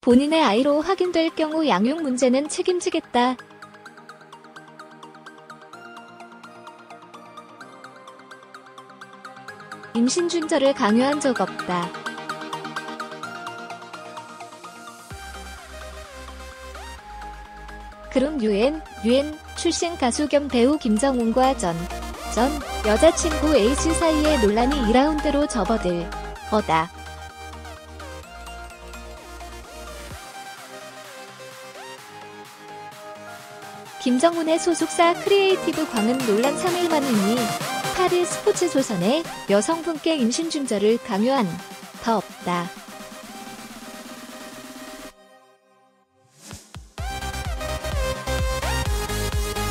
본인의 아이로 확인될 경우 양육 문제는 책임지겠다. 임신 준절을 강요한 적 없다. 그룹 유엔 출신 가수 겸 배우 김정훈과 전 여자친구 A씨 사이의 논란이 2라운드로 접어들었다. 김정훈의 소속사 크리에이티브 광은 논란 3일 만이니 8일 스포츠조선에 여성분께 임신 준절을 강요한 바 없다.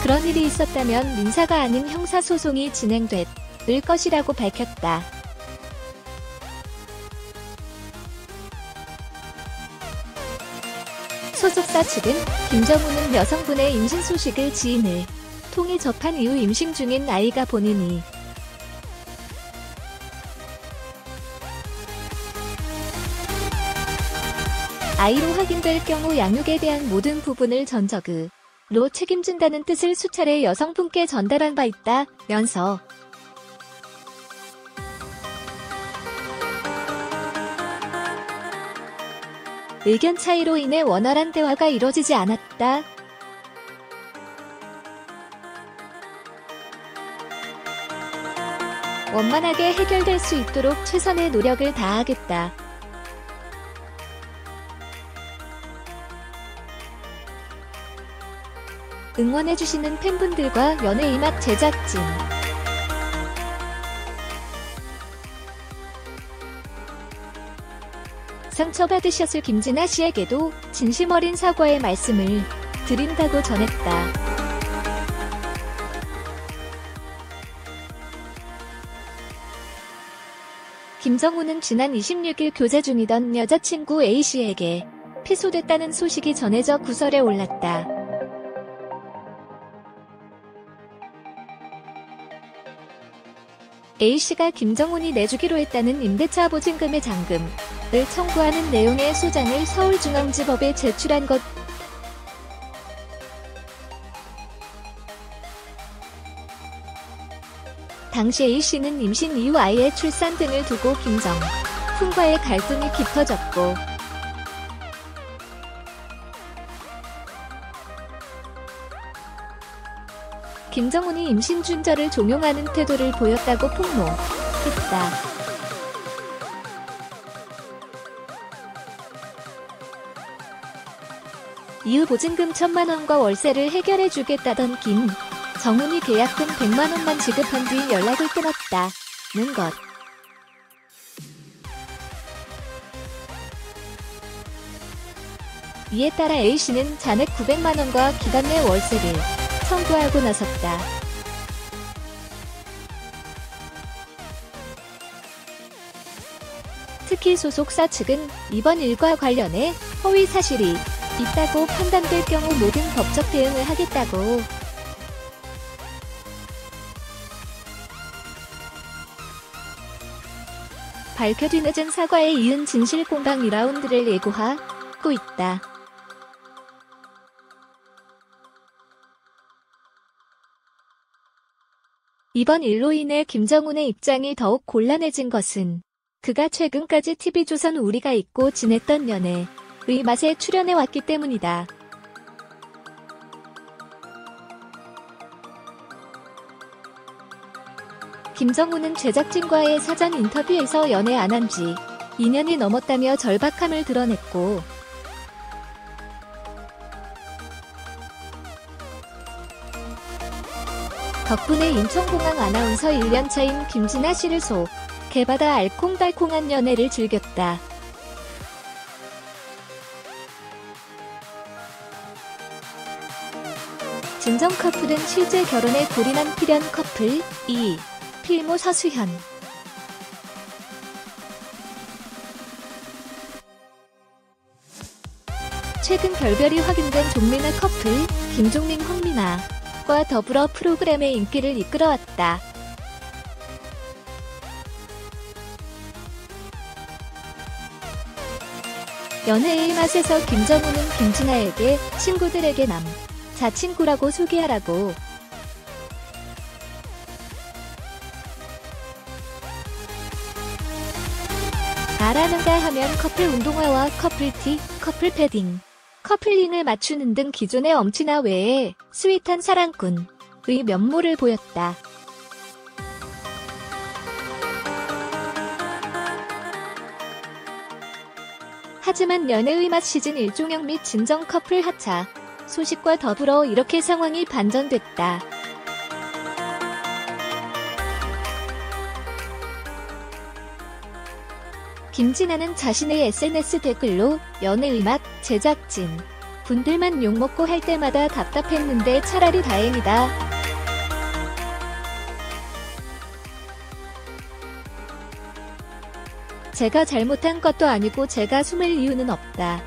그런 일이 있었다면 민사가 아닌 형사소송이 진행될 것이라고 밝혔다. 소속사 측은 김정훈은 여성분의 임신 소식을 지인을 통해 접한 이후 임신 중인 아이가 본인이 아이로 확인될 경우 양육에 대한 모든 부분을 전적으로 책임진다는 뜻을 수차례 여성분께 전달한 바 있다면서 의견 차이로 인해 원활한 대화가 이뤄지지 않았다. 원만하게 해결될 수 있도록 최선의 노력을 다하겠다. 응원해주시는 팬분들과 연예음악 제작진, 상처받으셨을 김진아 씨에게도 진심 어린 사과의 말씀을 드린다고 전했다. 김정훈은 지난 26일 교제 중이던 여자친구 A씨에게 피소됐다는 소식이 전해져 구설에 올랐다. A씨가 김정훈이 내주기로 했다는 임대차 보증금의 잔금을 청구하는 내용의 소장을 서울중앙지법에 제출한 것. 당시 A씨는 임신 이후 아이의 출산 등을 두고 김정훈과의 갈등이 깊어졌고 김정훈이 임신 준절을 종용하는 태도를 보였다고 폭로했다. 이후 보증금 1,000만 원과 월세를 해결해주겠다던 김정훈이 계약금 100만 원만 지급한 뒤 연락을 끊었다는 것. 이에 따라 A씨는 잔액 900만 원과 기간 내 월세를 청구하고 나섰다. 특히 소속사 측은 이번 일과 관련해 허위 사실이 있다고 판단될 경우 모든 법적 대응을 하겠다고 밝혀 뒤늦은 사과에 이은 진실 공방 2라운드를 예고하고 있다. 이번 일로 인해 김정훈의 입장이 더욱 곤란해진 것은 그가 최근까지 TV조선 우리가 잊고 지냈던 연애의 맛에 출연해왔기 때문이다. 김정훈은 제작진과의 사전 인터뷰에서 연애 안 한 지 2년이 넘었다며 절박함을 드러냈고 덕분에 인천공항 아나운서 1년차인 김진아 씨를 소개받아 알콩달콩한 연애를 즐겼다. 진정 커플은 실제 결혼에 골인한 필연 커플 2. 필모 서수현. 최근 결별이 확인된 종민아 커플 김종민 황민아과 더불어 프로그램의 인기를 이끌어왔다. 연애의 맛에서 김정우는 김진아에게 친구들에게 남자 친구라고 소개하라고. 알아는가 하면 커플 운동화와 커플티, 커플 패딩, 커플링을 맞추는 등 기존의 엄친아 외에 스윗한 사랑꾼의 면모를 보였다. 하지만 연애의 맛 시즌 1종영 및 진정 커플 하차 소식과 더불어 이렇게 상황이 반전됐다. 김진아는 자신의 SNS 댓글로 연애의 맛 제작진 분들만 욕먹고 할 때마다 답답했는데 차라리 다행이다. 제가 잘못한 것도 아니고 제가 숨을 이유는 없다.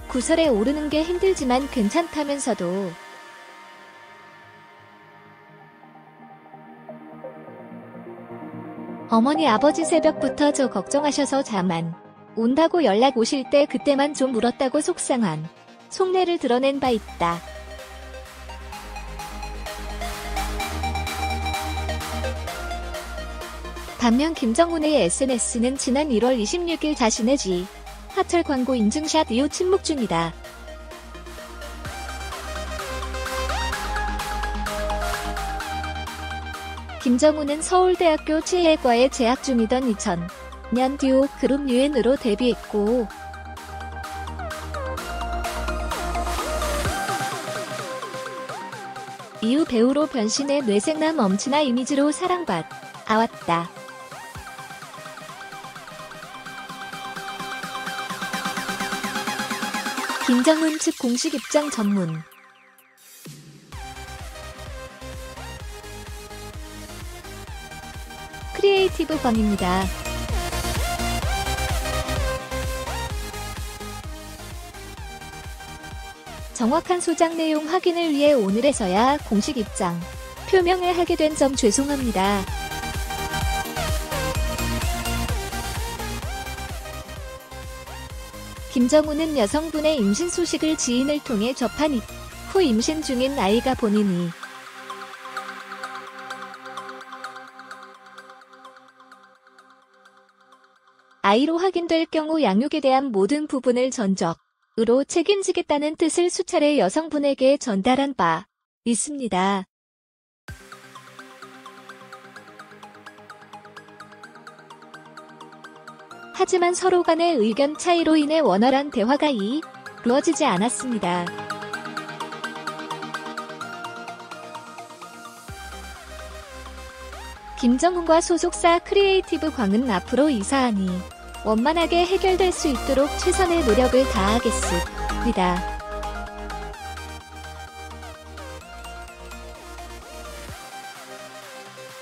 구설에 오르는 게 힘들지만 괜찮다면서도 어머니 아버지 새벽부터 저 걱정하셔서 잠 안 온다고 연락 오실 때 그때만 좀 울었다고 속상한 속내를 드러낸 바 있다. 반면 김정훈의 SNS는 지난 1월 26일 자신의 G 하철 광고 인증샷 이후 침묵 중이다. 김정훈은 서울대학교 치해과에 재학 중이던 2000년 듀오 그룹 유엔으로 데뷔했고 이후 배우로 변신해 뇌생남 엄친아 이미지로 사랑받아왔다. 김정훈 측 공식 입장 전문. 크리에이티브 광입니다. 정확한 소장 내용 확인을 위해 오늘에서야 공식 입장 표명을 하게 된 점 죄송합니다. 김정훈은 여성분의 임신 소식을 지인을 통해 접한 이후 임신 중인 아이가 본인이 아이로 확인될 경우 양육에 대한 모든 부분을 전적으로 책임지겠다는 뜻을 수차례 여성분에게 전달한 바 있습니다. 하지만 서로 간의 의견 차이로 인해 원활한 대화가 이루어지지 않았습니다. 김정훈과 소속사 크리에이티브 광은 앞으로 이 사안이 원만하게 해결될 수 있도록 최선의 노력을 다하겠습니다.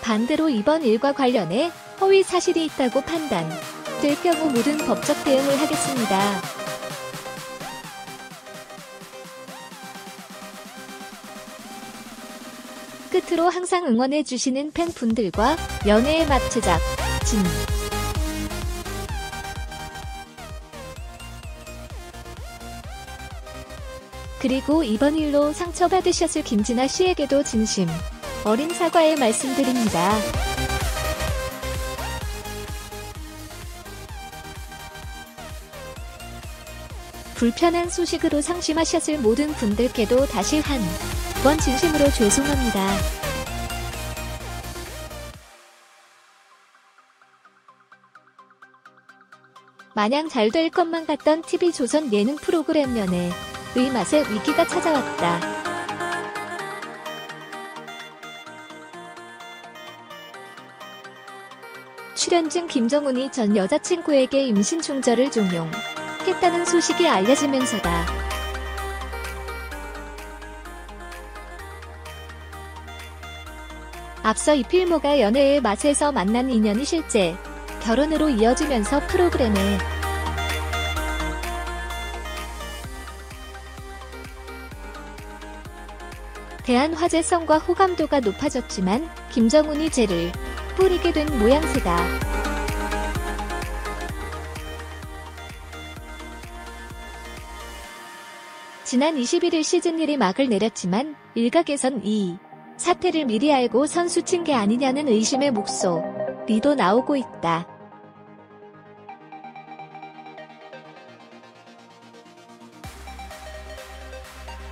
반대로 이번 일과 관련해 허위 사실이 있다고 판단될 경우 모든 법적 대응을 하겠습니다. 끝으로 항상 응원해주시는 팬분들과 연애의 맛 제작진 그리고 이번 일로 상처받으셨을 김진아 씨에게도 진심 어린 사과의 말씀드립니다. 불편한 소식으로 상심하셨을 모든 분들께도 다시 한 번 진심으로 죄송합니다. 마냥 잘 될 것만 같던 TV조선 예능 프로그램 연애의 맛에 위기가 찾아왔다. 출연진 김정훈이 전 여자친구에게 임신 중절을 종용했다는 소식이 알려지면서다. 앞서 이 필모가 연애의 맛에서 만난 인연이 실제 결혼으로 이어지면서 프로그램에 대한 화제성과 호감도가 높아졌지만 김정훈이 쟤를 뿌리게 된 모양새다. 지난 21일 시즌 1이 막을 내렸지만 일각에선 이 사태를 미리 알고 선수 친 게 아니냐는 의심의 목소리도 나오고 있다.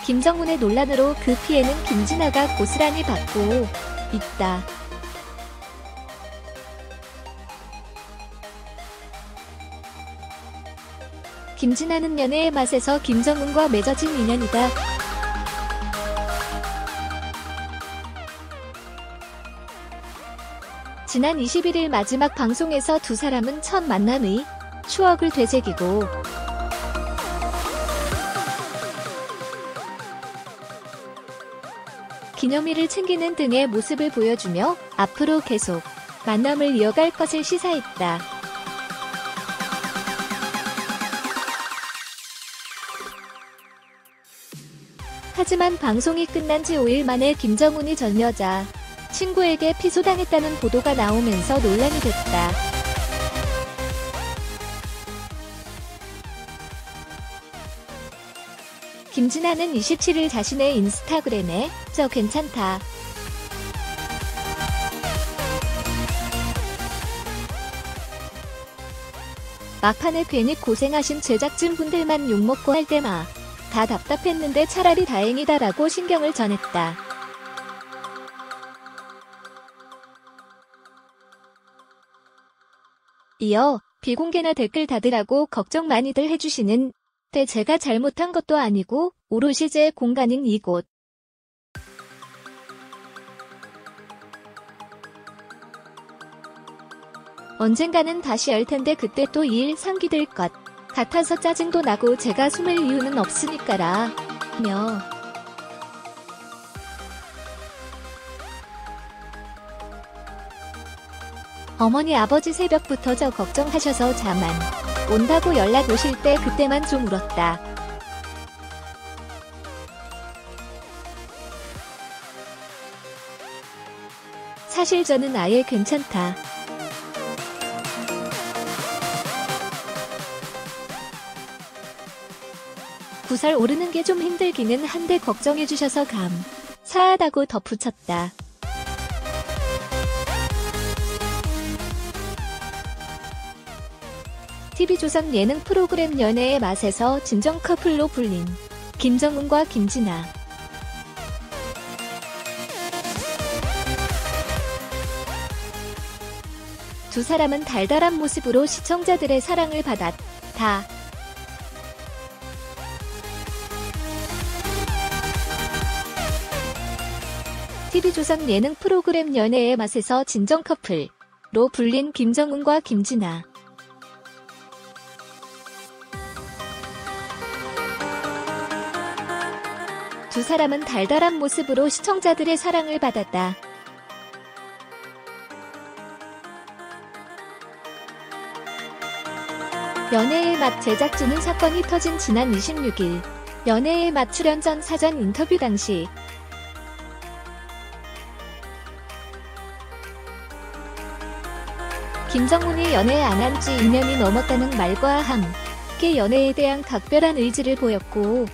김정훈의 논란으로 그 피해는 김진아가 고스란히 받고 있다. 김진아는 연애의 맛에서 김정훈과 맺어진 인연이다. 지난 21일 마지막 방송에서 두 사람은 첫 만남의 추억을 되새기고 기념일을 챙기는 등의 모습을 보여주며 앞으로 계속 만남을 이어갈 것을 시사했다. 하지만 방송이 끝난 지 5일 만에 김정훈이 전 여자 친구에게 피소당했다는 보도가 나오면서 논란이 됐다. 김진아는 27일 자신의 인스타그램에 "저 괜찮다. 막판에 괜히 고생하신 제작진분들만 욕먹고 할 때마 다 답답했는데 차라리 다행이다라고 신경을 전했다. 이어 비공개나 댓글 다들하고 걱정 많이들 해주시는 데 제가 잘못한 것도 아니고 오롯이 제 공간인 이곳. 언젠가는 다시 열 텐데 그때 또 일 상기될 것 같아서 짜증도 나고 제가 숨을 이유는 없으니까라 며 어머니 아버지 새벽부터 저 걱정하셔서 잠 안 온다고 연락 오실 때 그때만 좀 울었다. 사실 저는 아예 괜찮다. 구살 오르는 게 좀 힘들기는 한데 걱정해주셔서 감사하다고 덧붙였다. TV조선 예능 프로그램 연애의 맛에서 진정 커플로 불린 김정훈과 김진아. 두 사람은 달달한 모습으로 시청자들의 사랑을 받았다. TV조선 예능 프로그램 연애의 맛에서 진정 커플로 불린 김정훈과 김진아. 두 사람은 달달한 모습으로 시청자들의 사랑을 받았다. 연애의 맛 제작진은 사건이 터진 지난 26일 연애의 맛 출연 전 사전 인터뷰 당시 김정훈이 연애 안 한 지 2년이 넘었다는 말과 함께 연애에 대한 각별한 의지를 보였고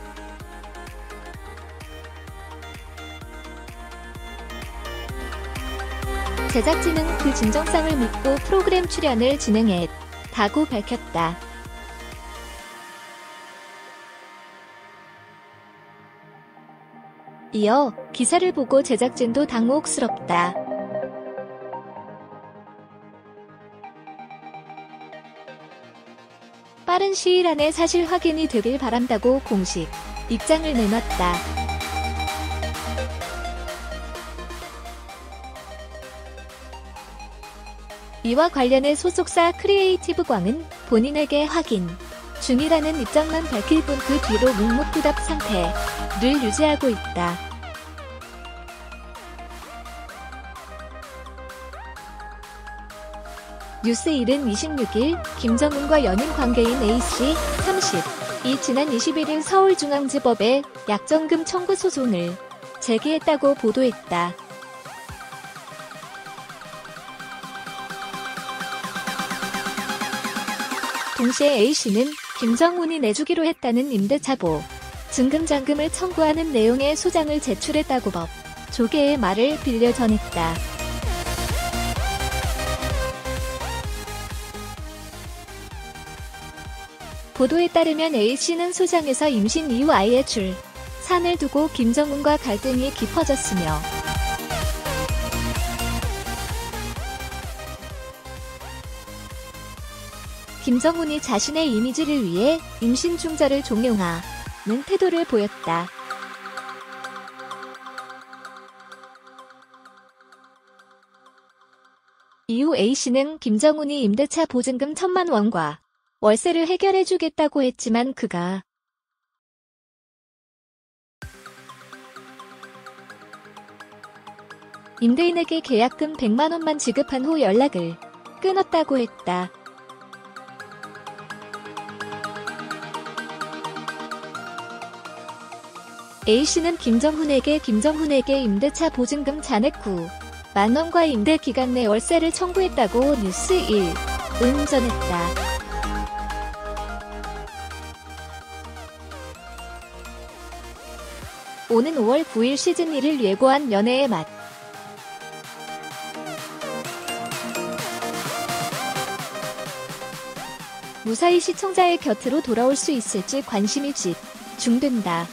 제작진은 그 진정성을 믿고 프로그램 출연을 진행했다고 밝혔다. 이어 기사를 보고 제작진도 당혹스럽다. 빠른 시일 안에 사실 확인이 되길 바란다고 공식 입장을 내놨다. 이와 관련해 소속사 크리에이티브광은 본인에게 확인 중이라는 입장만 밝힐 뿐 그 뒤로 묵묵부답 상태를 유지하고 있다. 뉴스1은 26일 김정훈과 연인 관계인 A씨, 30이 지난 21일 서울중앙지법에 약정금 청구 소송을 제기했다고 보도했다. 동시에 A씨는 김정훈이 내주기로 했다는 임대차보, 증금잔금을 청구하는 내용의 소장을 제출했다고 법 조계의 말을 빌려 전했다. 보도에 따르면 A씨는 소장에서 임신 이후 아이의 출산을 두고 김정훈과 갈등이 깊어졌으며 김정훈이 자신의 이미지를 위해 임신 중절을 종용하는 태도를 보였다. 이후 A씨는 김정훈이 임대차 보증금 1,000만 원과 월세를 해결해주겠다고 했지만 그가 임대인에게 계약금 100만 원만 지급한 후 연락을 끊었다고 했다. A씨는 김정훈에게 임대차 보증금 잔액 9만 원과 임대 기간 내 월세를 청구했다고 뉴스1은 전했다. 오는 5월 9일 시즌 1을 예고한 연애의 맛. 무사히 시청자의 곁으로 돌아올 수 있을지 관심이 집중된다.